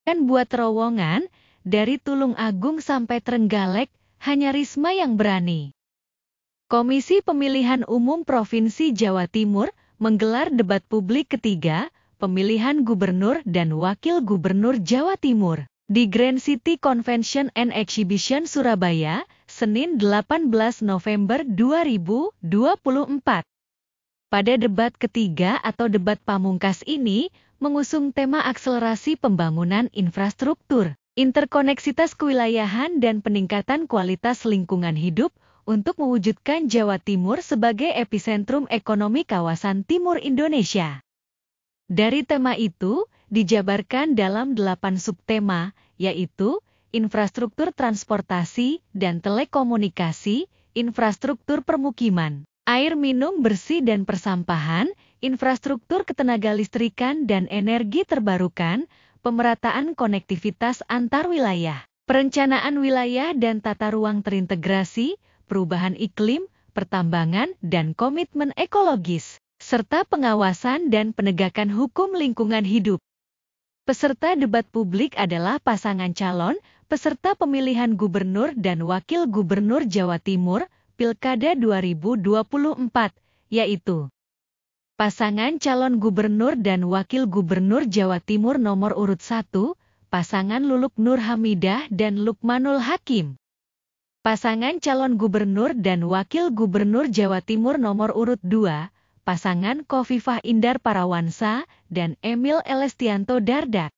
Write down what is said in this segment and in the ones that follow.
Kan buat terowongan, dari Tulung Agung sampai Trenggalek, hanya Risma yang berani. Komisi Pemilihan Umum Provinsi Jawa Timur menggelar debat publik ketiga, pemilihan gubernur dan wakil gubernur Jawa Timur, di Grand City Convention and Exhibition Surabaya, Senin 18 November 2024. Pada debat ketiga atau debat pamungkas ini, mengusung tema akselerasi pembangunan infrastruktur, interkoneksitas kewilayahan dan peningkatan kualitas lingkungan hidup untuk mewujudkan Jawa Timur sebagai epicentrum ekonomi kawasan Timur Indonesia. Dari tema itu, dijabarkan dalam 8 subtema, yaitu infrastruktur transportasi dan telekomunikasi, infrastruktur permukiman, air minum bersih dan persampahan, infrastruktur ketenagalistrikan dan energi terbarukan, pemerataan konektivitas antar wilayah, perencanaan wilayah dan tata ruang terintegrasi, perubahan iklim, pertambangan dan komitmen ekologis, serta pengawasan dan penegakan hukum lingkungan hidup. Peserta debat publik adalah pasangan calon, peserta pemilihan gubernur dan wakil gubernur Jawa Timur, Pilkada 2024, yaitu pasangan calon gubernur dan wakil gubernur Jawa Timur nomor urut 1, pasangan Luluk Nur Hamidah dan Lukmanul Hakim. Pasangan calon gubernur dan wakil gubernur Jawa Timur nomor urut 2, pasangan Khofifah Indar Parawansa dan Emil Elestianto Dardak.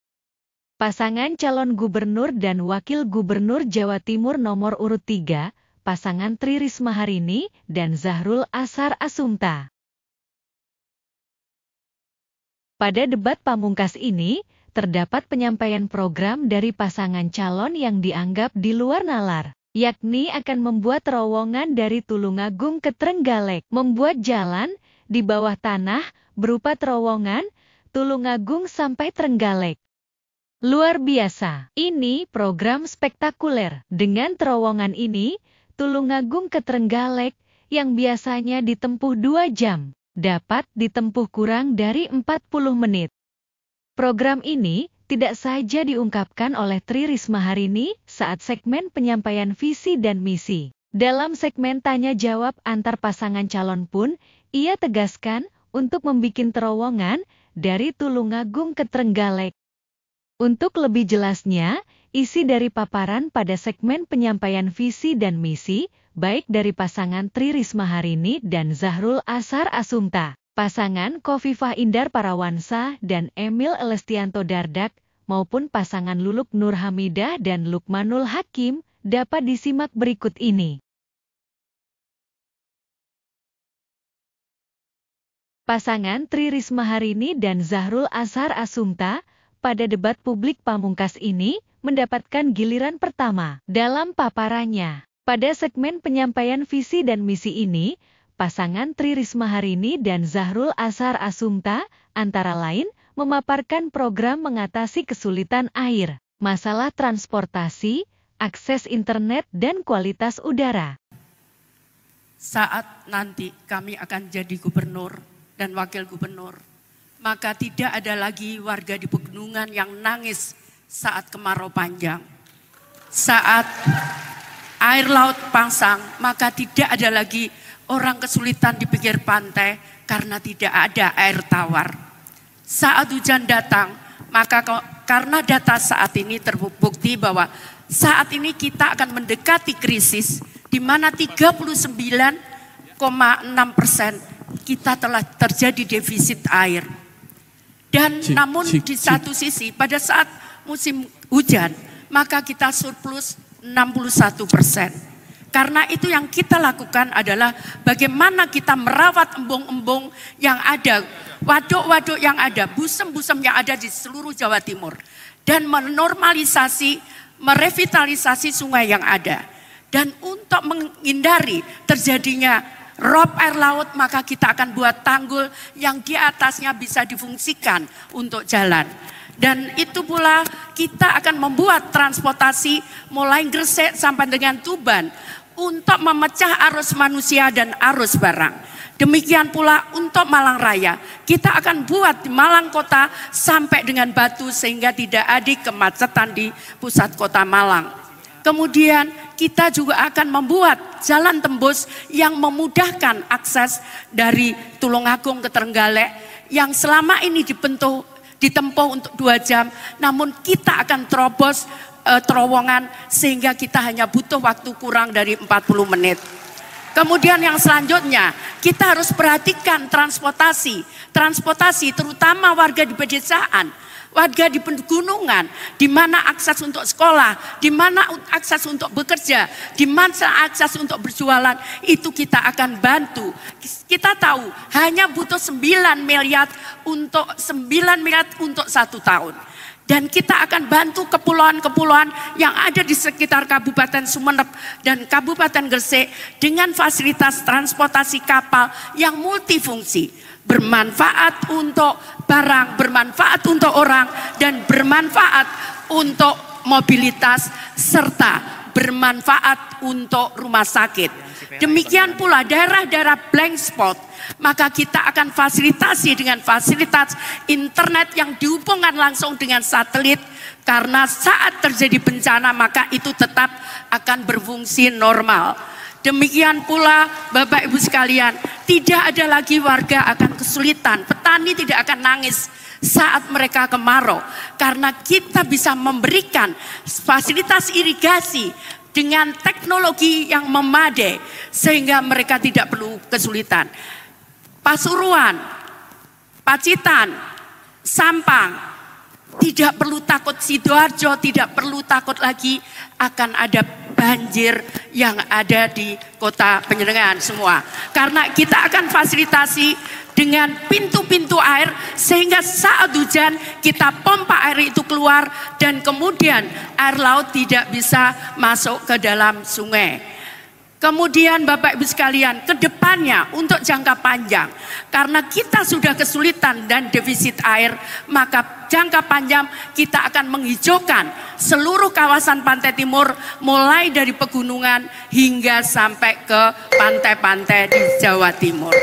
Pasangan calon gubernur dan wakil gubernur Jawa Timur nomor urut 3, pasangan Tri Risma Harini dan Zahrul Ashar Asumta. Pada debat pamungkas ini, terdapat penyampaian program dari pasangan calon yang dianggap di luar nalar, yakni akan membuat terowongan dari Tulungagung ke Trenggalek, membuat jalan di bawah tanah berupa terowongan Tulungagung sampai Trenggalek. Luar biasa, ini program spektakuler. Dengan terowongan ini, Tulungagung ke Trenggalek yang biasanya ditempuh 2 jam, dapat ditempuh kurang dari 40 menit. Program ini tidak saja diungkapkan oleh Tri Risma Harini saat segmen penyampaian visi dan misi. Dalam segmen tanya jawab antar pasangan calon pun, ia tegaskan untuk membuat terowongan dari Tulungagung ke Trenggalek. Untuk lebih jelasnya, isi dari paparan pada segmen penyampaian visi dan misi, baik dari pasangan Tri Risma Harini dan Zahrul Ashar Asumta, pasangan Khofifah Indar Parawansa dan Emil Elestianto Dardak, maupun pasangan Luluk Nur Hamidah dan Lukmanul Hakim, dapat disimak berikut ini. Pasangan Tri Risma Harini dan Zahrul Ashar Asumta, pada debat publik pamungkas ini, mendapatkan giliran pertama dalam paparannya. Pada segmen penyampaian visi dan misi ini, pasangan Tri Risma Harini dan Zahrul Ashar Asumta, antara lain, memaparkan program mengatasi kesulitan air, masalah transportasi, akses internet dan kualitas udara. Saat nanti kami akan jadi gubernur dan wakil gubernur, maka tidak ada lagi warga di pegunungan yang nangis saat kemarau panjang. Saat air laut pasang, maka tidak ada lagi orang kesulitan di pinggir pantai karena tidak ada air tawar. Saat hujan datang, maka karena data saat ini terbukti bahwa saat ini kita akan mendekati krisis di mana 39,6% kita telah terjadi defisit air. Dan namun di satu sisi pada saat musim hujan maka kita surplus 61%. Karena itu yang kita lakukan adalah bagaimana kita merawat embung-embung yang ada, waduk-waduk yang ada, busem-busem yang ada di seluruh Jawa Timur. Dan menormalisasi, merevitalisasi sungai yang ada. Dan untuk menghindari terjadinya rob air laut, maka kita akan buat tanggul yang di atasnya bisa difungsikan untuk jalan. Dan itu pula kita akan membuat transportasi mulai Gresik sampai dengan Tuban untuk memecah arus manusia dan arus barang. Demikian pula untuk Malang Raya, kita akan buat di Malang Kota sampai dengan Batu sehingga tidak ada kemacetan di pusat kota Malang. Kemudian kita juga akan membuat jalan tembus yang memudahkan akses dari Tulungagung ke Trenggalek yang selama ini ditempuh untuk 2 jam, namun kita akan terobos terowongan sehingga kita hanya butuh waktu kurang dari 40 menit. Kemudian yang selanjutnya kita harus perhatikan transportasi terutama warga di pedesaan, warga di pegunungan, di mana akses untuk sekolah, di mana akses untuk bekerja, di mana akses untuk berjualan, itu kita akan bantu. Kita tahu hanya butuh 9 miliar untuk 1 tahun. Dan kita akan bantu kepulauan-kepulauan yang ada di sekitar Kabupaten Sumeneb dan Kabupaten Gresik dengan fasilitas transportasi kapal yang multifungsi. Bermanfaat untuk barang, bermanfaat untuk orang, dan bermanfaat untuk mobilitas, serta bermanfaat untuk rumah sakit. Demikian pula daerah-daerah blank spot, maka kita akan fasilitasi dengan fasilitas internet yang dihubungkan langsung dengan satelit, karena saat terjadi bencana maka itu tetap akan berfungsi normal. Demikian pula Bapak Ibu sekalian, tidak ada lagi warga akan kesulitan, petani tidak akan nangis saat mereka kemarau, karena kita bisa memberikan fasilitas irigasi dengan teknologi yang memadai sehingga mereka tidak perlu kesulitan. Pasuruan, Pacitan, Sampang, tidak perlu takut, Sidoarjo tidak perlu takut lagi akan ada banjir yang ada di kota Panjenengan semua. Karena kita akan fasilitasi dengan pintu-pintu air sehingga saat hujan kita pompa air itu keluar dan kemudian air laut tidak bisa masuk ke dalam sungai. Kemudian Bapak Ibu sekalian, ke depannya untuk jangka panjang, karena kita sudah kesulitan dan defisit air, maka jangka panjang kita akan menghijaukan seluruh kawasan pantai timur mulai dari pegunungan hingga sampai ke pantai-pantai di Jawa Timur.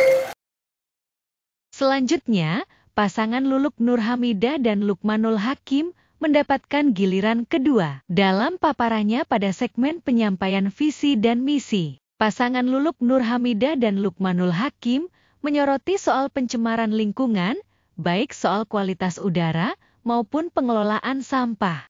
Selanjutnya, pasangan Luluk Nurhamidah dan Lukmanul Hakim mendapatkan giliran kedua. Dalam paparannya pada segmen penyampaian visi dan misi, pasangan Luluk Nurhamidah dan Lukmanul Hakim menyoroti soal pencemaran lingkungan, baik soal kualitas udara maupun pengelolaan sampah.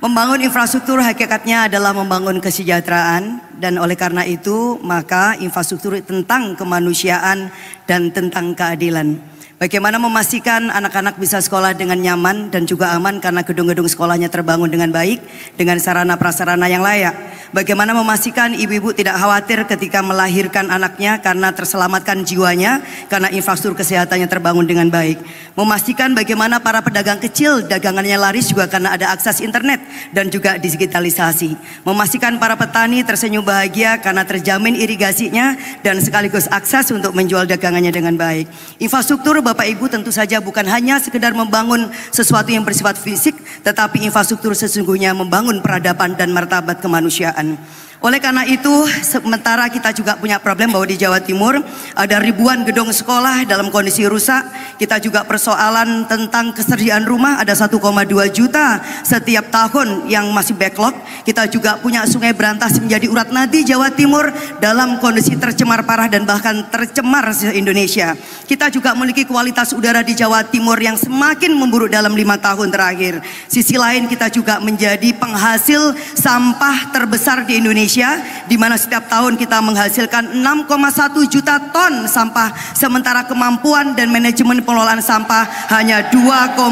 Membangun infrastruktur hakikatnya adalah membangun kesejahteraan, dan oleh karena itu maka infrastruktur tentang kemanusiaan dan tentang keadilan. Bagaimana memastikan anak-anak bisa sekolah dengan nyaman dan juga aman karena gedung-gedung sekolahnya terbangun dengan baik, dengan sarana prasarana yang layak. Bagaimana memastikan ibu-ibu tidak khawatir ketika melahirkan anaknya karena terselamatkan jiwanya, karena infrastruktur kesehatannya terbangun dengan baik. Memastikan bagaimana para pedagang kecil dagangannya laris juga karena ada akses internet dan juga digitalisasi. Memastikan para petani tersenyum bahagia karena terjamin irigasinya dan sekaligus akses untuk menjual dagangannya dengan baik. Infrastruktur Bapak Ibu tentu saja bukan hanya sekedar membangun sesuatu yang bersifat fisik, tetapi infrastruktur sesungguhnya membangun peradaban dan martabat kemanusiaan. Oleh karena itu, sementara kita juga punya problem bahwa di Jawa Timur ada ribuan gedung sekolah dalam kondisi rusak. Kita juga persoalan tentang kesediaan rumah, ada 1,2 juta setiap tahun yang masih backlog. Kita juga punya sungai berantas menjadi urat nadi Jawa Timur dalam kondisi tercemar parah dan bahkan tercemar se-Indonesia. Kita juga memiliki kualitas udara di Jawa Timur yang semakin memburuk dalam 5 tahun terakhir. Sisi lain kita juga menjadi penghasil sampah terbesar di Indonesia, di mana setiap tahun kita menghasilkan 6,1 juta ton sampah, sementara kemampuan dan manajemen pengelolaan sampah hanya 2,6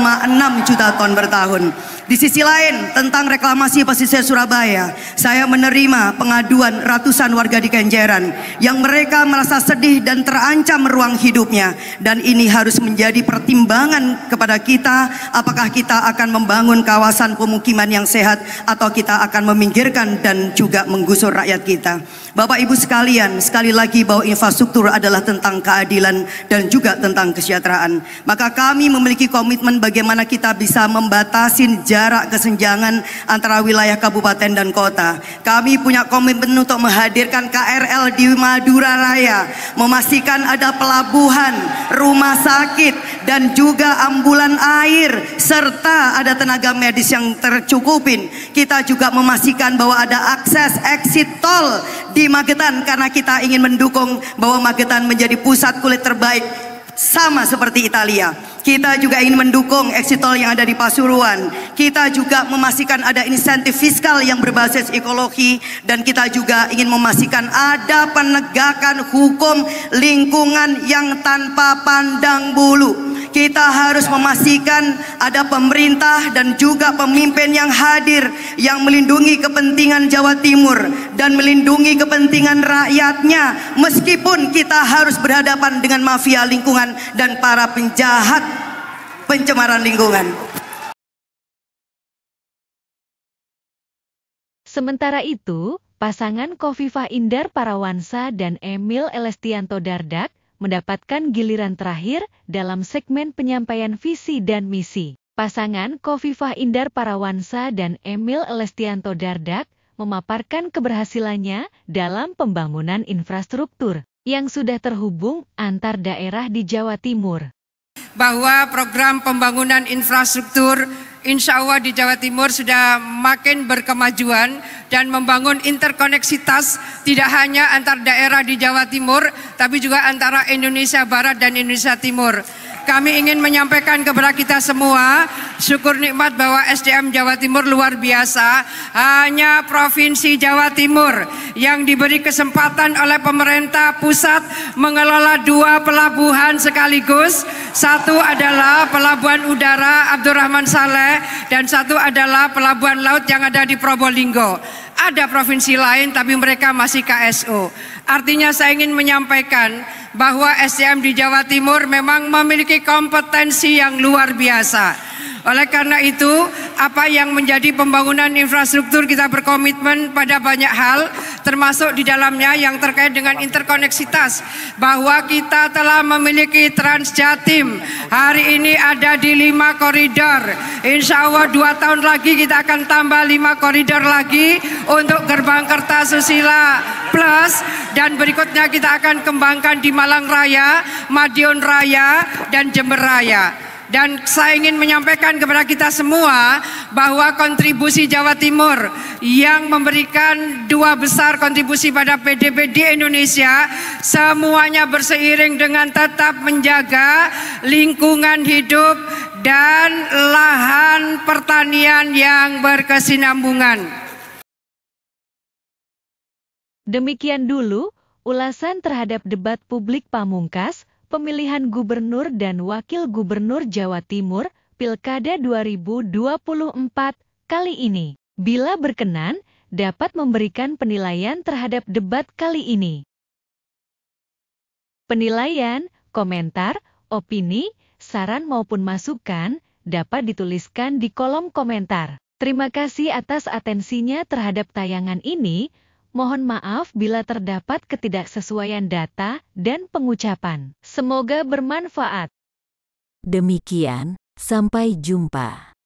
juta ton per tahun. Di sisi lain, tentang reklamasi pesisir Surabaya, saya menerima pengaduan ratusan warga di Kenjeran yang mereka merasa sedih dan terancam ruang hidupnya, dan ini harus menjadi pertimbangan kepada kita, apakah kita akan membangun kawasan pemukiman yang sehat atau kita akan meminggirkan dan juga menggusur rakyat kita. Bapak Ibu sekalian, sekali lagi bahwa infrastruktur adalah tentang keadilan dan juga tentang kesejahteraan. Maka kami memiliki komitmen bagaimana kita bisa membatasi jarak kesenjangan antara wilayah kabupaten dan kota. Kami punya komitmen untuk menghadirkan KRL di Madura Raya, memastikan ada pelabuhan, rumah sakit, dan juga ambulan air, serta ada tenaga medis yang tercukupin. Kita juga memastikan bahwa ada akses exit tol di Magetan, karena kita ingin mendukung bahwa Magetan menjadi pusat kulit terbaik sama seperti Italia. Kita juga ingin mendukung exit tol yang ada di Pasuruan. Kita juga memastikan ada insentif fiskal yang berbasis ekologi, dan kita juga ingin memastikan ada penegakan hukum lingkungan yang tanpa pandang bulu. Kita harus memastikan ada pemerintah dan juga pemimpin yang hadir, yang melindungi kepentingan Jawa Timur dan melindungi kepentingan rakyatnya, meskipun kita harus berhadapan dengan mafia lingkungan dan para penjahat pencemaran lingkungan. Sementara itu, pasangan Khofifah Indar Parawansa dan Emil Elestianto Dardak mendapatkan giliran terakhir dalam segmen penyampaian visi dan misi. Pasangan Khofifah Indar Parawansa dan Emil Elestianto Dardak memaparkan keberhasilannya dalam pembangunan infrastruktur yang sudah terhubung antar daerah di Jawa Timur. Bahwa program pembangunan infrastruktur insya Allah di Jawa Timur sudah makin berkemajuan dan membangun interkoneksitas tidak hanya antar daerah di Jawa Timur, tapi juga antara Indonesia Barat dan Indonesia Timur. Kami ingin menyampaikan kepada kita semua, syukur nikmat bahwa SDM Jawa Timur luar biasa. Hanya Provinsi Jawa Timur yang diberi kesempatan oleh pemerintah pusat mengelola 2 pelabuhan sekaligus. Satu adalah Pelabuhan Udara Abdurrahman Saleh dan satu adalah Pelabuhan Laut yang ada di Probolinggo. Ada provinsi lain tapi mereka masih KSO. Artinya saya ingin menyampaikan bahwa SDM di Jawa Timur memang memiliki kompetensi yang luar biasa. Oleh karena itu, apa yang menjadi pembangunan infrastruktur, kita berkomitmen pada banyak hal, termasuk di dalamnya yang terkait dengan interkoneksitas. Bahwa kita telah memiliki Transjatim, hari ini ada di 5 koridor. Insya Allah 2 tahun lagi kita akan tambah 5 koridor lagi untuk gerbang Kertasusila Plus, dan berikutnya kita akan kembangkan di Malang Raya, Madiun Raya, dan Jember Raya. Dan saya ingin menyampaikan kepada kita semua bahwa kontribusi Jawa Timur yang memberikan 2 besar kontribusi pada PDB di Indonesia, semuanya berseiring dengan tetap menjaga lingkungan hidup dan lahan pertanian yang berkesinambungan. Demikian dulu ulasan terhadap debat publik pamungkas pemilihan gubernur dan wakil gubernur Jawa Timur Pilkada 2024 kali ini. Bila berkenan, dapat memberikan penilaian terhadap debat kali ini. Penilaian, komentar, opini, saran maupun masukan dapat dituliskan di kolom komentar. Terima kasih atas atensinya terhadap tayangan ini. Mohon maaf bila terdapat ketidaksesuaian data dan pengucapan. Semoga bermanfaat. Demikian, sampai jumpa.